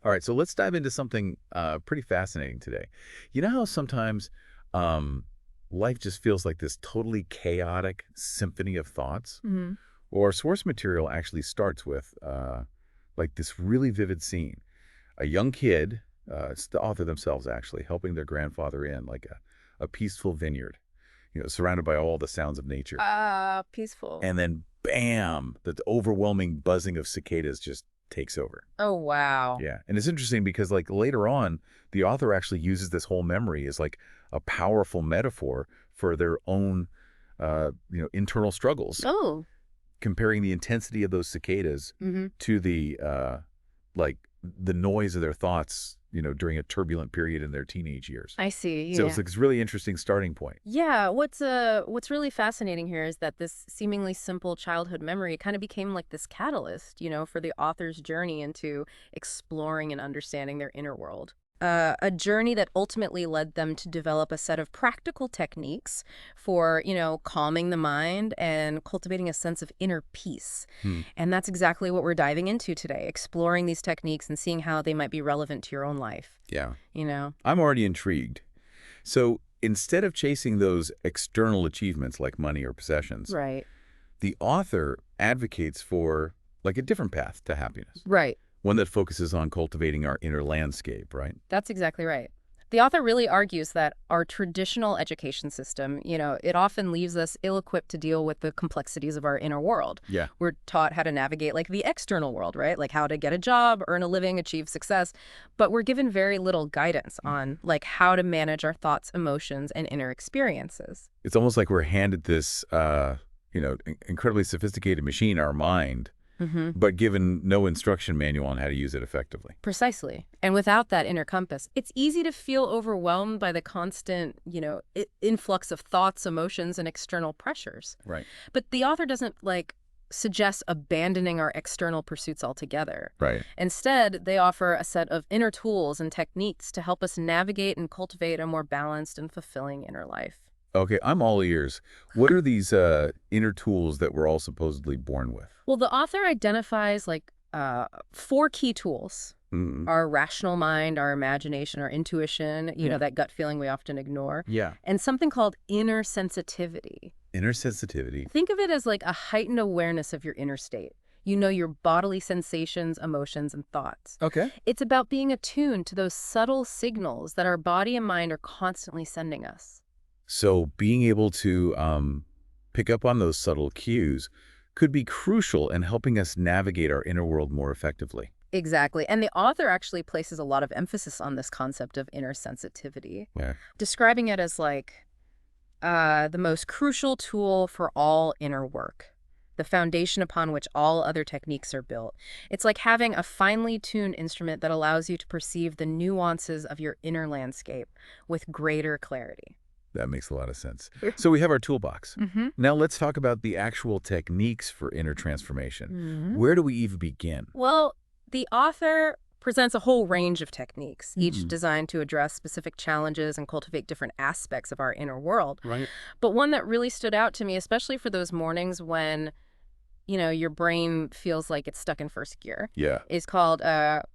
All right, so let's dive into something pretty fascinating today. You know how sometimes um, life just feels like this totally chaotic symphony of thoughts? Hmm. Or source material actually starts with like this really vivid scene. A young kid, it's the author themselves actually, helping their grandfather in like a peaceful vineyard, surrounded by all the sounds of nature. Peaceful. And then bam, the overwhelming buzzing of cicadas just takes over. Oh, wow. Yeah, and it's interesting because, like, later on, the author actually uses this whole memory as, like, a powerful metaphor for their own, internal struggles, Oh. comparing the intensity of those cicadas Hmm. to like, the noise of their thoughts, during a turbulent period in their teenage years. I see. So it's Yeah. like this really interesting starting point. Yeah, what's really fascinating here is that this seemingly simple childhood memory kind of became like this catalyst, for the author's journey into exploring and understanding their inner world. A journey that ultimately led them to develop a set of practical techniques for, calming the mind and cultivating a sense of inner peace. Hmm. And that's exactly what we're diving into today, exploring these techniques and seeing how they might be relevant to your own life, Yeah. you know? I'm already intrigued. So instead of chasing those external achievements like money or possessions, Right. the author advocates for like a different path to happiness, Right. one that focuses on cultivating our inner landscape, right? That's exactly right. The author really argues that our traditional education system, it often leaves us ill-equipped to deal with the complexities of our inner world. Yeah. We're taught how to navigate like the external world, right? Like how to get a job, earn a living, achieve success, but we're given very little guidance on like how to manage our thoughts, emotions, and inner experiences. It's almost like we're handed this, incredibly sophisticated machine, our mind, Hmm. but given no instruction manual on how to use it effectively. Precisely. And without that inner compass, it's easy to feel overwhelmed by the constant, influx of thoughts, emotions, and external pressures. Right. But the author doesn't suggest abandoning our external pursuits altogether. Right. Instead, they offer a set of inner tools and techniques to help us navigate and cultivate a more balanced and fulfilling inner life. Okay, I'm all ears. What are these inner tools that we're all supposedly born with? Well, the author identifies four key tools: Mm. our rational mind, our imagination, our intuition, Yeah. that gut feeling we often ignore, Yeah. and something called inner sensitivity. Inner sensitivity. Think of it as like a heightened awareness of your inner state. You know your bodily sensations, emotions, and thoughts. Okay. It's about being attuned to those subtle signals that our body and mind are constantly sending us. So being able to pick up on those subtle cues could be crucial in helping us navigate our inner world more effectively. Exactly. And the author actually places a lot of emphasis on this concept of inner sensitivity, Yeah. describing it as the most crucial tool for all inner work, the foundation upon which all other techniques are built. It's like having a finely tuned instrument that allows you to perceive the nuances of your inner landscape with greater clarity. That makes a lot of sense. So we have our toolbox. Mm-hmm. Now let's talk about the actual techniques for inner transformation. Mm-hmm. Where do we even begin? Well, the author presents a whole range of techniques, each Mhm. designed to address specific challenges and cultivate different aspects of our inner world. Right. But one that really stood out to me, especially for those mornings when, your brain feels like it's stuck in first gear, Yeah. is called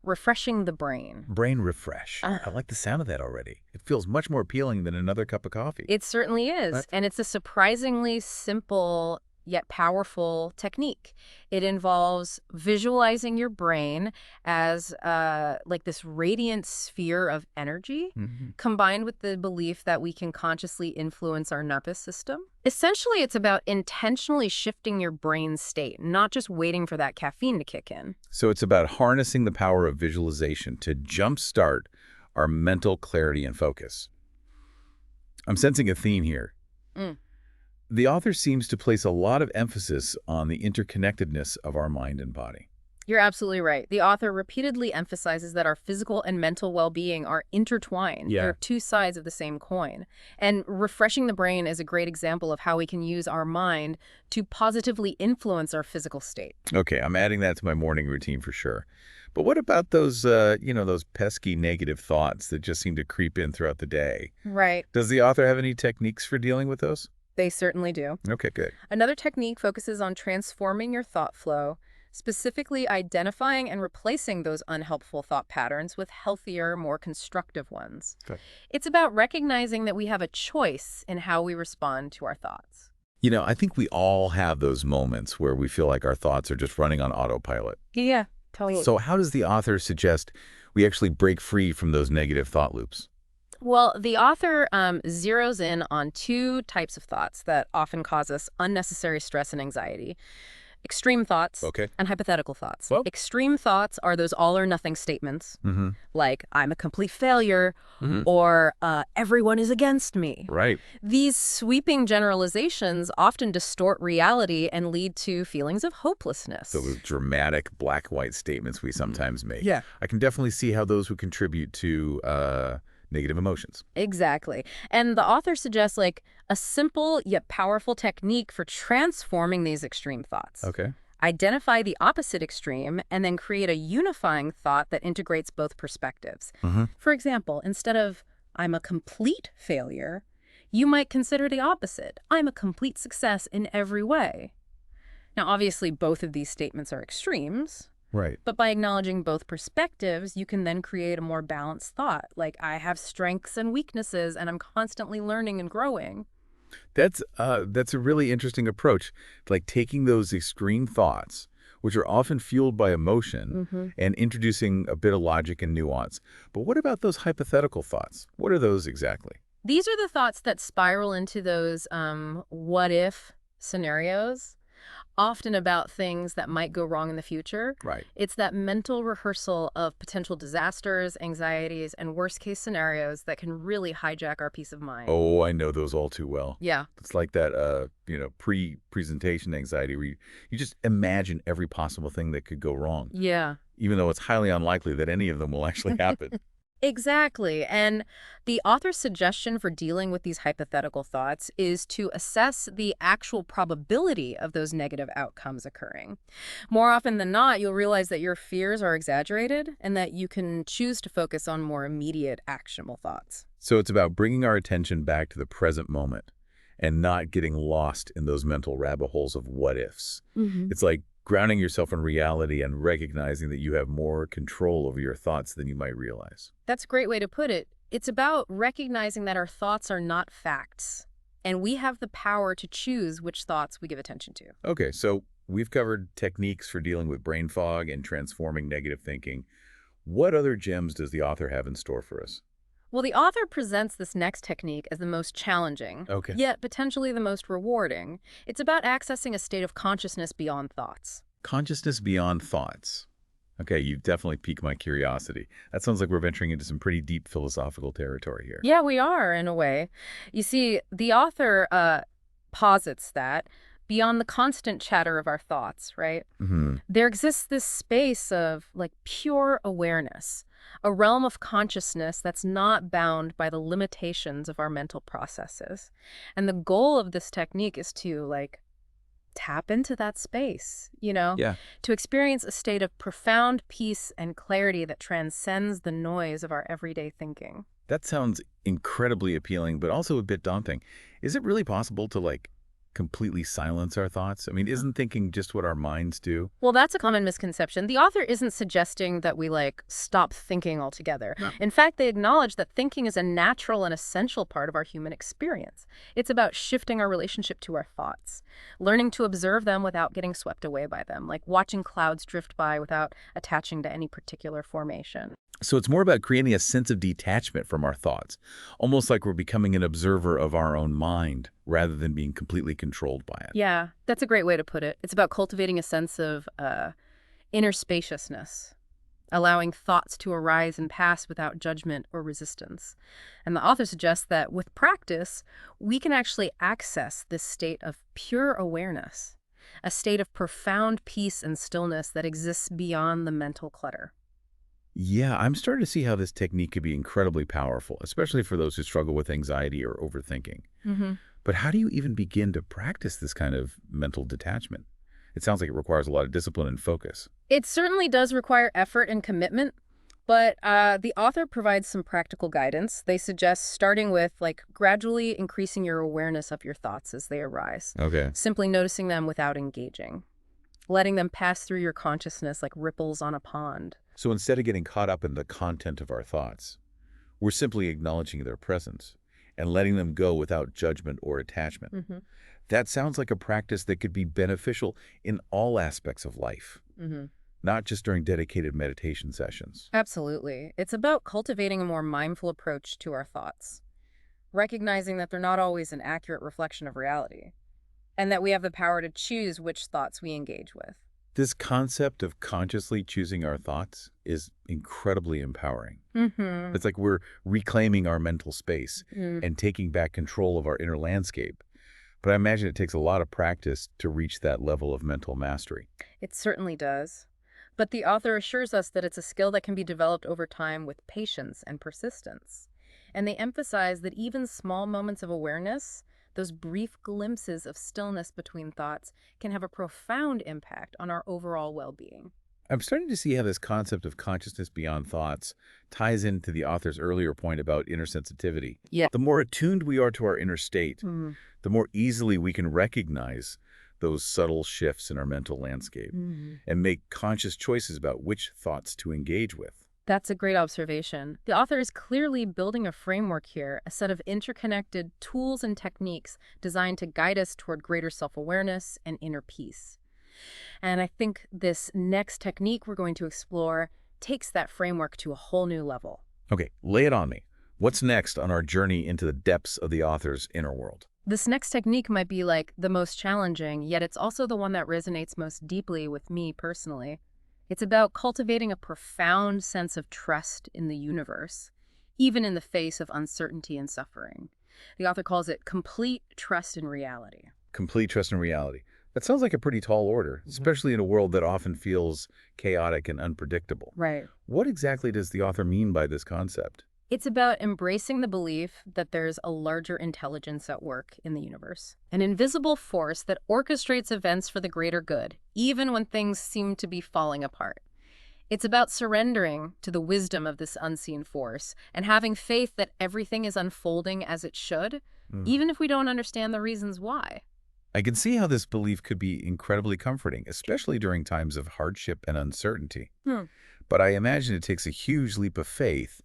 refreshing the brain. Brain refresh. Uh, I like the sound of that already. It feels much more appealing than another cup of coffee. It certainly is. Right. And it's a surprisingly simple yet powerful technique. It involves visualizing your brain as like this radiant sphere of energy, Mhm. combined with the belief that we can consciously influence our nervous system. Essentially, it's about intentionally shifting your brain's state, not just waiting for that caffeine to kick in. So it's about harnessing the power of visualization to jumpstart our mental clarity and focus. I'm sensing a theme here. Mm. The author seems to place a lot of emphasis on the interconnectedness of our mind and body. You're absolutely right. The author repeatedly emphasizes that our physical and mental well-being are intertwined. Yeah. They're two sides of the same coin. And refreshing the brain is a great example of how we can use our mind to positively influence our physical state. Okay, I'm adding that to my morning routine for sure. But what about those pesky negative thoughts that just seem to creep in throughout the day? Right. Does the author have any techniques for dealing with those? They certainly do. Okay, good. Another technique focuses on transforming your thought flow, specifically identifying and replacing those unhelpful thought patterns with healthier, more constructive ones. Okay. It's about recognizing that we have a choice in how we respond to our thoughts. I think we all have those moments where we feel like our thoughts are just running on autopilot. Yeah, totally. So how does the author suggest we actually break free from those negative thought loops? Well, the author zeroes in on two types of thoughts that often cause us unnecessary stress and anxiety: extreme thoughts Okay. and hypothetical thoughts. Well. Extreme thoughts are those all or nothing statements, Mm-hmm. like, I'm a complete failure, Mm-hmm. or everyone is against me. Right. These sweeping generalizations often distort reality and lead to feelings of hopelessness. Those dramatic black-white statements we sometimes make. Yeah. I can definitely see how those would contribute to negative emotions. Exactly. And the author suggests a simple yet powerful technique for transforming these extreme thoughts. Okay. Identify the opposite extreme and then create a unifying thought that integrates both perspectives. Mm-hmm. For example, instead of I'm a complete failure, you might consider the opposite. I'm a complete success in every way. Now, obviously, both of these statements are extremes. Right. But by acknowledging both perspectives, you can then create a more balanced thought, like I have strengths and weaknesses, and I'm constantly learning and growing. That's a really interesting approach, like taking those extreme thoughts, which are often fueled by emotion, Hmm. and introducing a bit of logic and nuance. But what about those hypothetical thoughts? What are those exactly? These are the thoughts that spiral into those what-if scenarios, often about things that might go wrong in the future. Right. It's that mental rehearsal of potential disasters, anxieties, and worst-case scenarios that can really hijack our peace of mind. Oh, I know those all too well. Yeah. It's like that, pre-presentation anxiety where you just imagine every possible thing that could go wrong, Yeah. even though it's highly unlikely that any of them will actually happen. Exactly. And the author's suggestion for dealing with these hypothetical thoughts is to assess the actual probability of those negative outcomes occurring. More often than not, you'll realize that your fears are exaggerated and that you can choose to focus on more immediate, actionable thoughts. So it's about bringing our attention back to the present moment and not getting lost in those mental rabbit holes of what ifs. Mm-hmm. It's like grounding yourself in reality and recognizing that you have more control over your thoughts than you might realize. That's a great way to put it. It's about recognizing that our thoughts are not facts, and we have the power to choose which thoughts we give attention to. Okay, so we've covered techniques for dealing with brain fog and transforming negative thinking. What other gems does the author have in store for us? Well, the author presents this next technique as the most challenging, Okay. yet potentially the most rewarding. It's about accessing a state of consciousness beyond thoughts. Consciousness beyond thoughts. Okay, you've definitely piqued my curiosity. That sounds like we're venturing into some pretty deep philosophical territory here. Yeah, we are, in a way. You see, the author posits that beyond the constant chatter of our thoughts, right, Mm-hmm. there exists this space of pure awareness, a realm of consciousness that's not bound by the limitations of our mental processes. And the goal of this technique is to tap into that space, Yeah. to experience a state of profound peace and clarity that transcends the noise of our everyday thinking. That sounds incredibly appealing, but also a bit daunting. Is it really possible to, completely silence our thoughts? I mean, isn't thinking just what our minds do? Well, that's a common misconception. The author isn't suggesting that we stop thinking altogether. No. In fact, they acknowledge that thinking is a natural and essential part of our human experience. It's about shifting our relationship to our thoughts, learning to observe them without getting swept away by them, like watching clouds drift by without attaching to any particular formation. So it's more about creating a sense of detachment from our thoughts, almost like we're becoming an observer of our own mind rather than being completely controlled by it. Yeah, that's a great way to put it. It's about cultivating a sense of inner spaciousness, allowing thoughts to arise and pass without judgment or resistance. And the author suggests that with practice, we can actually access this state of pure awareness, a state of profound peace and stillness that exists beyond the mental clutter. Yeah, I'm starting to see how this technique could be incredibly powerful, especially for those who struggle with anxiety or overthinking. Mm-hmm. But how do you even begin to practice this kind of mental detachment? It sounds like it requires a lot of discipline and focus. It certainly does require effort and commitment, but the author provides some practical guidance. They suggest starting with gradually increasing your awareness of your thoughts as they arise, Okay. simply noticing them without engaging. letting them pass through your consciousness like ripples on a pond. So instead of getting caught up in the content of our thoughts, we're simply acknowledging their presence and letting them go without judgment or attachment. Hmm. That sounds like a practice that could be beneficial in all aspects of life, Hmm. not just during dedicated meditation sessions. Absolutely. It's about cultivating a more mindful approach to our thoughts, recognizing that they're not always an accurate reflection of reality, and that we have the power to choose which thoughts we engage with. This concept of consciously choosing our thoughts is incredibly empowering. Mm-hmm. It's like we're reclaiming our mental space Mm. and taking back control of our inner landscape. But I imagine it takes a lot of practice to reach that level of mental mastery. It certainly does. But the author assures us that it's a skill that can be developed over time with patience and persistence. And they emphasize that even small moments of awareness, those brief glimpses of stillness between thoughts, can have a profound impact on our overall well-being. I'm starting to see how this concept of consciousness beyond thoughts ties into the author's earlier point about inner sensitivity. Yeah. The more attuned we are to our inner state, Mm. the more easily we can recognize those subtle shifts in our mental landscape Mhm. and make conscious choices about which thoughts to engage with. That's a great observation. The author is clearly building a framework here, a set of interconnected tools and techniques designed to guide us toward greater self-awareness and inner peace. And I think this next technique we're going to explore takes that framework to a whole new level. Okay, lay it on me. What's next on our journey into the depths of the author's inner world? This next technique might be like the most challenging, yet it's also the one that resonates most deeply with me personally. It's about cultivating a profound sense of trust in the universe, even in the face of uncertainty and suffering. The author calls it complete trust in reality. Complete trust in reality. That sounds like a pretty tall order, especially in a world that often feels chaotic and unpredictable. Right. What exactly does the author mean by this concept? It's about embracing the belief that there's a larger intelligence at work in the universe, an invisible force that orchestrates events for the greater good, even when things seem to be falling apart. It's about surrendering to the wisdom of this unseen force and having faith that everything is unfolding as it should, Hmm. even if we don't understand the reasons why. I can see how this belief could be incredibly comforting, especially during times of hardship and uncertainty. Hmm. But I imagine it takes a huge leap of faith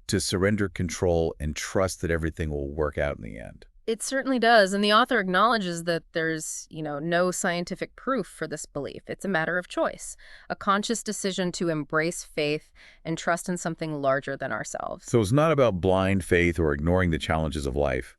to surrender control and trust that everything will work out in the end. It certainly does, and the author acknowledges that there's, no scientific proof for this belief. It's a matter of choice, a conscious decision to embrace faith and trust in something larger than ourselves. So it's not about blind faith or ignoring the challenges of life,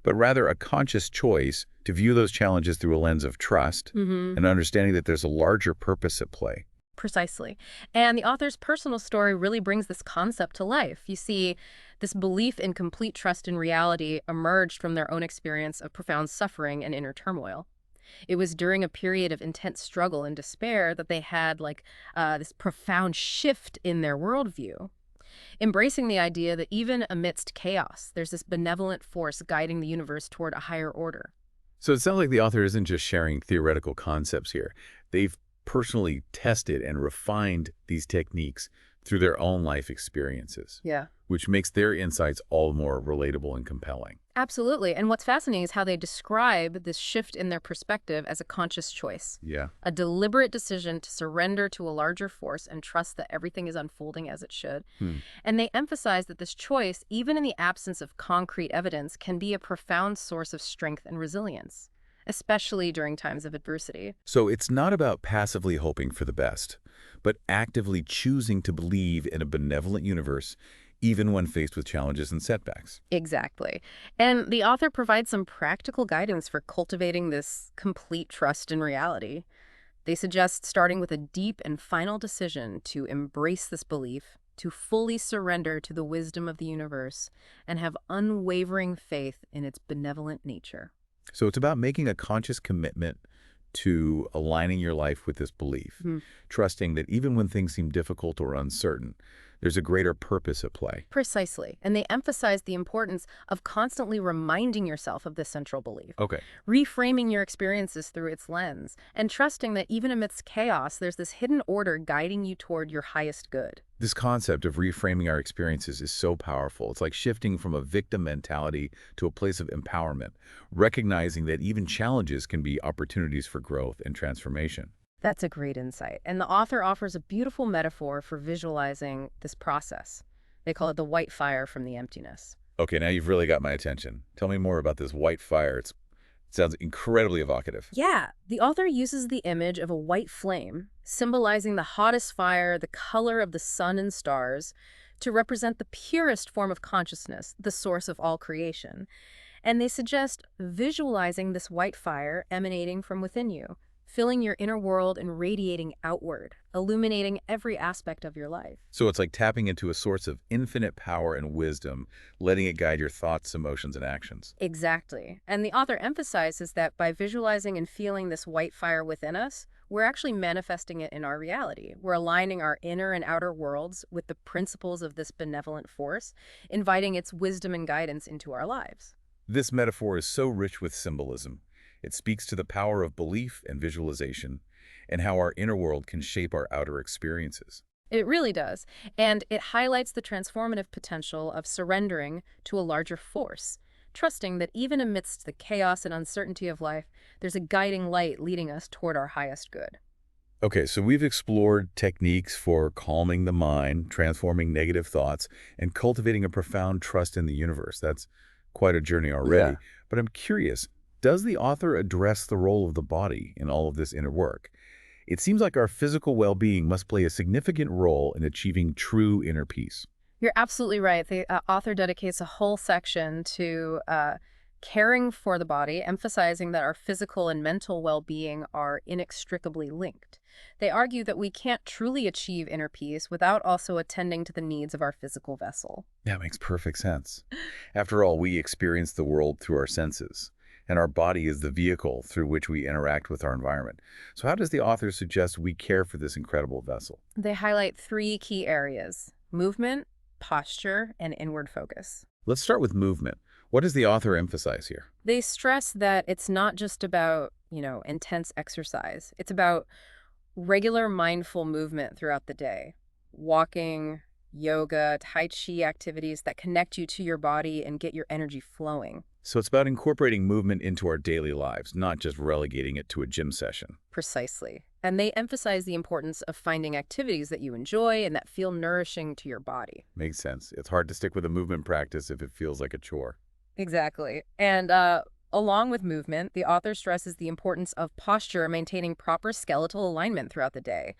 but rather a conscious choice to view those challenges through a lens of trust Mm-hmm. and understanding that there's a larger purpose at play. Precisely. And the author's personal story really brings this concept to life. You see, this belief in complete trust in reality emerged from their own experience of profound suffering and inner turmoil. It was during a period of intense struggle and despair that they had this profound shift in their worldview, embracing the idea that even amidst chaos, there's this benevolent force guiding the universe toward a higher order. So it sounds like the author isn't just sharing theoretical concepts here. They've personally tested and refined these techniques through their own life experiences, Yeah. which makes their insights all the more relatable and compelling. Absolutely. And what's fascinating is how they describe this shift in their perspective as a conscious choice, Yeah. a deliberate decision to surrender to a larger force and trust that everything is unfolding as it should. Hmm. And they emphasize that this choice, even in the absence of concrete evidence, can be a profound source of strength and resilience, especially during times of adversity. So it's not about passively hoping for the best, but actively choosing to believe in a benevolent universe, even when faced with challenges and setbacks. Exactly. And the author provides some practical guidance for cultivating this complete trust in reality. They suggest starting with a deep and final decision to embrace this belief, to fully surrender to the wisdom of the universe, and have unwavering faith in its benevolent nature. So it's about making a conscious commitment to aligning your life with this belief, Hmm. trusting that even when things seem difficult or uncertain, there's a greater purpose at play. Precisely. And they emphasize the importance of constantly reminding yourself of this central belief, Okay. reframing your experiences through its lens, and trusting that even amidst chaos, there's this hidden order guiding you toward your highest good. This concept of reframing our experiences is so powerful. It's like shifting from a victim mentality to a place of empowerment, recognizing that even challenges can be opportunities for growth and transformation. That's a great insight. And the author offers a beautiful metaphor for visualizing this process. They call it the white fire from the emptiness. Okay, now you've really got my attention. Tell me more about this white fire. It sounds incredibly evocative. Yeah, the author uses the image of a white flame, symbolizing the hottest fire, the color of the sun and stars, to represent the purest form of consciousness, the source of all creation. And they suggest visualizing this white fire emanating from within you, filling your inner world and radiating outward, illuminating every aspect of your life. So it's like tapping into a source of infinite power and wisdom, letting it guide your thoughts, emotions, and actions. Exactly. And the author emphasizes that by visualizing and feeling this white fire within us, we're actually manifesting it in our reality. We're aligning our inner and outer worlds with the principles of this benevolent force, inviting its wisdom and guidance into our lives. This metaphor is so rich with symbolism. It speaks to the power of belief and visualization and how our inner world can shape our outer experiences. It really does. And it highlights the transformative potential of surrendering to a larger force, trusting that even amidst the chaos and uncertainty of life, there's a guiding light leading us toward our highest good. Okay, so we've explored techniques for calming the mind, transforming negative thoughts, and cultivating a profound trust in the universe. That's quite a journey Yeah. already. But I'm curious, does the author address the role of the body in all of this inner work? It seems like our physical well-being must play a significant role in achieving true inner peace. You're absolutely right. The author dedicates a whole section to caring for the body, emphasizing that our physical and mental well-being are inextricably linked. They argue that we can't truly achieve inner peace without also attending to the needs of our physical vessel. That makes perfect sense. After all, we experience the world through our senses, and our body is the vehicle through which we interact with our environment. So how does the author suggest we care for this incredible vessel? They highlight three key areas: movement, posture, and inward focus. Let's start with movement. What does the author emphasize here? They stress that it's not just about, intense exercise. It's about regular mindful movement throughout the day. Walking, yoga, tai chi activities that connect you to your body and get your energy flowing. So it's about incorporating movement into our daily lives, not just relegating it to a gym session. Precisely. And they emphasize the importance of finding activities that you enjoy and that feel nourishing to your body. Makes sense. It's hard to stick with a movement practice if it feels like a chore. Exactly. And along with movement, the author stresses the importance of posture, maintaining proper skeletal alignment throughout the day.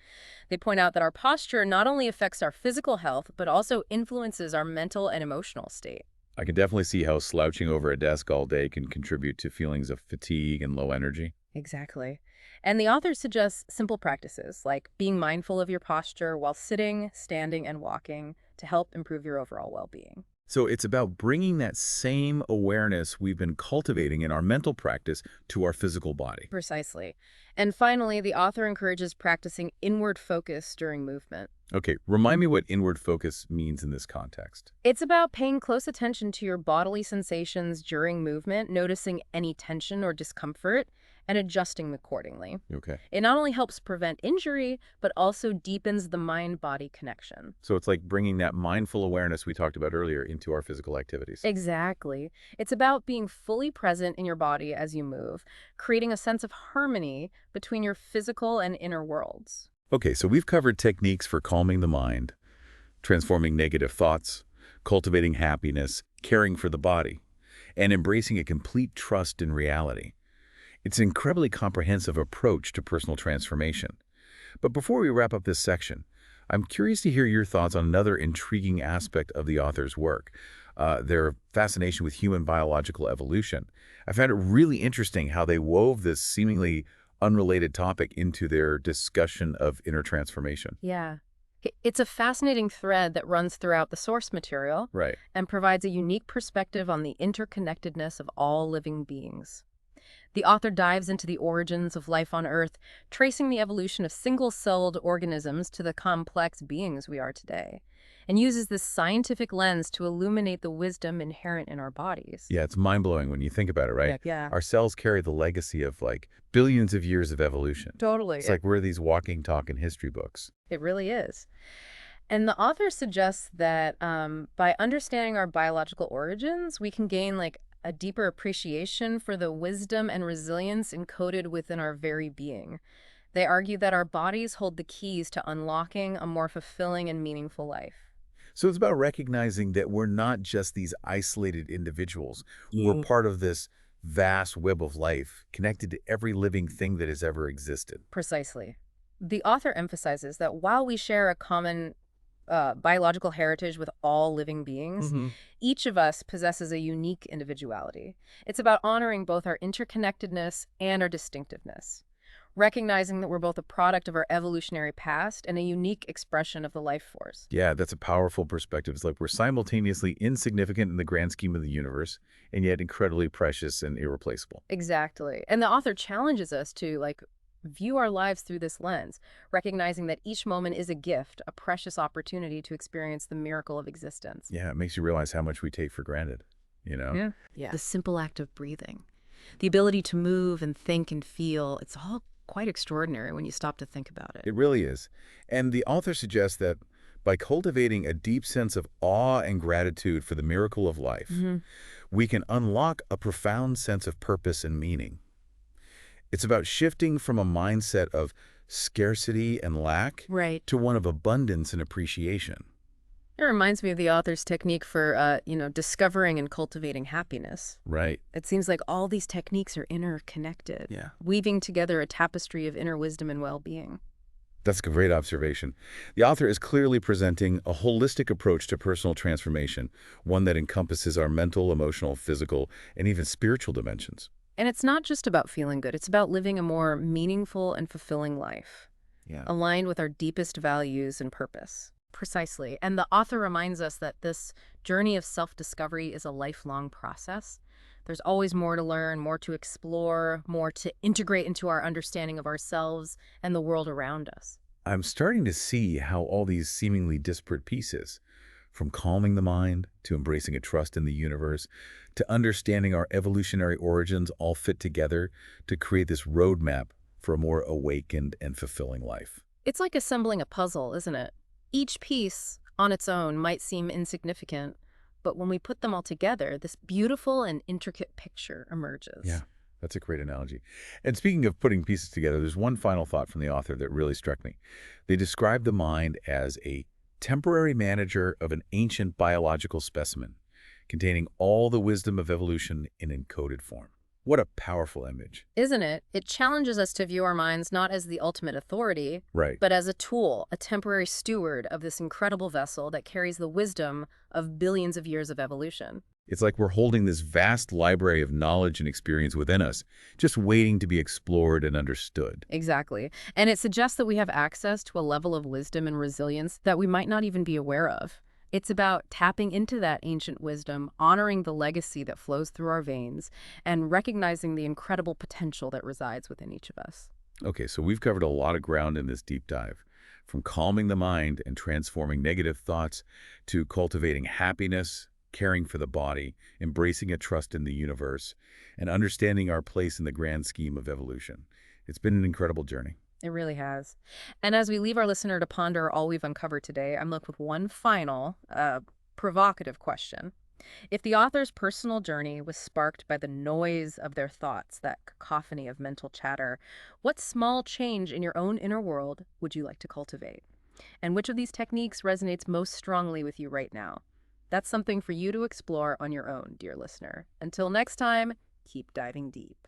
They point out that our posture not only affects our physical health, but also influences our mental and emotional state. I can definitely see how slouching over a desk all day can contribute to feelings of fatigue and low energy. Exactly. And the author suggests simple practices like being mindful of your posture while sitting, standing, and walking to help improve your overall well-being. So it's about bringing that same awareness we've been cultivating in our mental practice to our physical body. Precisely. And finally, the author encourages practicing inward focus during movement. Okay, remind me what inward focus means in this context. It's about paying close attention to your bodily sensations during movement, noticing any tension or discomfort, and adjusting accordingly. Okay. It not only helps prevent injury, but also deepens the mind-body connection. So it's like bringing that mindful awareness we talked about earlier into our physical activities. Exactly. It's about being fully present in your body as you move, creating a sense of harmony between your physical and inner worlds. Okay, so we've covered techniques for calming the mind, transforming negative thoughts, cultivating happiness, caring for the body, and embracing a complete trust in reality. It's an incredibly comprehensive approach to personal transformation. But before we wrap up this section, I'm curious to hear your thoughts on another intriguing aspect of the author's work, their fascination with human biological evolution. I found it really interesting how they wove this seemingly unrelated topic into their discussion of inner transformation. Yeah. It's a fascinating thread that runs throughout the source material Right. and provides a unique perspective on the interconnectedness of all living beings. The author dives into the origins of life on Earth, tracing the evolution of single-celled organisms to the complex beings we are today, and uses this scientific lens to illuminate the wisdom inherent in our bodies. Yeah, it's mind-blowing when you think about it, right? Yeah. Our cells carry the legacy of like billions of years of evolution. Totally. It's like we're these walking, talking history books. It really is. And the author suggests that by understanding our biological origins, we can gain a deeper appreciation for the wisdom and resilience encoded within our very being. They argue that our bodies hold the keys to unlocking a more fulfilling and meaningful life. So it's about recognizing that we're not just these isolated individuals. We're Mhm. part of this vast web of life, connected to every living thing that has ever existed. Precisely. The author emphasizes that while we share a common biological heritage with all living beings, Hmm. each of us possesses a unique individuality. It's about honoring both our interconnectedness and our distinctiveness, recognizing that we're both a product of our evolutionary past and a unique expression of the life force. Yeah, that's a powerful perspective. It's like we're simultaneously insignificant in the grand scheme of the universe, and yet incredibly precious and irreplaceable. Exactly. And the author challenges us to view our lives through this lens, recognizing that each moment is a gift, a precious opportunity to experience the miracle of existence. Yeah, it makes you realize how much we take for granted, you know? Yeah. The simple act of breathing, the ability to move and think and feel, it's all quite extraordinary when you stop to think about it. It really is. And the author suggests that by cultivating a deep sense of awe and gratitude for the miracle of life, Hmm. we can unlock a profound sense of purpose and meaning. It's about shifting from a mindset of scarcity and lack Right. to one of abundance and appreciation. It reminds me of the author's technique for, discovering and cultivating happiness. Right. It seems like all these techniques are interconnected, Yeah. weaving together a tapestry of inner wisdom and well-being. That's a great observation. The author is clearly presenting a holistic approach to personal transformation, one that encompasses our mental, emotional, physical, and even spiritual dimensions. And it's not just about feeling good, it's about living a more meaningful and fulfilling life, Yeah. aligned with our deepest values and purpose. Precisely. And the author reminds us that this journey of self-discovery is a lifelong process. There's always more to learn, more to explore, more to integrate into our understanding of ourselves and the world around us. I'm starting to see how all these seemingly disparate pieces, from calming the mind to embracing a trust in the universe to understanding our evolutionary origins, all fit together to create this roadmap for a more awakened and fulfilling life. It's like assembling a puzzle, isn't it? Each piece on its own might seem insignificant, but when we put them all together, this beautiful and intricate picture Yeah, emerges. that's a great analogy. And speaking of putting pieces together, there's one final thought from the author that really struck me. They describe the mind as a temporary manager of an ancient biological specimen, containing all the wisdom of evolution in encoded form. What a powerful image. Isn't it? It challenges us to view our minds not as the ultimate authority, Right. but as a tool, a temporary steward of this incredible vessel that carries the wisdom of billions of years of evolution. It's like we're holding this vast library of knowledge and experience within us, just waiting to be explored and understood. Exactly. And it suggests that we have access to a level of wisdom and resilience that we might not even be aware of. It's about tapping into that ancient wisdom, honoring the legacy that flows through our veins, and recognizing the incredible potential that resides within each of us. Okay, so we've covered a lot of ground in this deep dive, from calming the mind and transforming negative thoughts to cultivating happiness, caring for the body, embracing a trust in the universe, and understanding our place in the grand scheme of evolution. It's been an incredible journey. It really has. And as we leave our listener to ponder all we've uncovered today, I'm left with one final, provocative question. If the author's personal journey was sparked by the noise of their thoughts, that cacophony of mental chatter, what small change in your own inner world would you like to cultivate? And which of these techniques resonates most strongly with you right now? That's something for you to explore on your own, dear listener. Until next time, keep diving deep.